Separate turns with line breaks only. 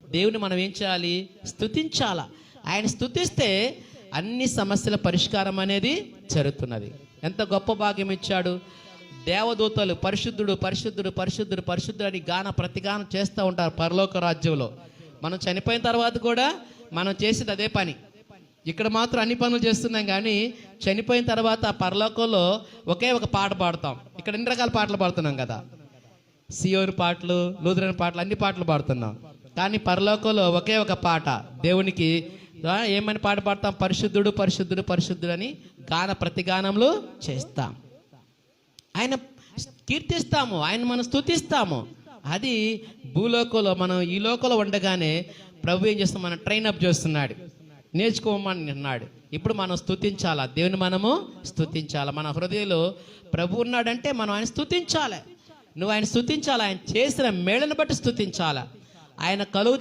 దేవుని మనం ఏం చేయాలి? స్తుతించాలా. ఆయన స్తుతిస్తే అన్ని సమస్యల పరిష్కారం అనేది జరుగుతున్నది. ఎంత గొప్ప భాగ్యం ఇచ్చాడు. దేవదూతలు పరిశుద్ధుడు పరిశుద్ధుడు పరిశుద్ధుడు పరిశుద్ధుడు అని ప్రతిగానం చేస్తూ ఉంటారు పరలోక రాజ్యంలో. మనం చనిపోయిన తర్వాత కూడా మనం చేసేది అదే పని. ఇక్కడ మాత్రం అన్ని పనులు చేస్తున్నాం, కానీ చనిపోయిన తర్వాత పరలోకంలో ఒకే ఒక పాట పాడతాం. ఇక్కడ ఎన్ని రకాల పాటలు పాడుతున్నాం కదా, సియోను పాటలు, లూథరన్ పాటలు, అన్ని పాటలు పాడుతున్నాం. కానీ పరలోకంలో ఒకే ఒక పాట దేవునికి ఏమని పాట పాడతాం? పరిశుద్ధుడు పరిశుద్ధుడు పరిశుద్ధుడు అని ప్రతిగానంలో చేస్తాం. ఆయన కీర్తిస్తాము, ఆయన మనం స్తుతిస్తాము. అది భూలోకంలో మనం ఈ లోకంలో ఉండగానే ప్రభు ఏం చేస్తాం? మనం ట్రైన్ అప్ చేస్తున్నాడు, నేర్చుకోమని అన్నాడు. ఇప్పుడు మనం స్తుతించాలా, దేవుని మనము స్తుతించాలా. మన హృదయంలో ప్రభు ఉన్నాడంటే మనం ఆయన స్తుతించాలి. నువ్వు ఆయన స్తుతించాలి. ఆయన చేసిన మేళను బట్టి స్తుతించాలా. ఆయన కలుగు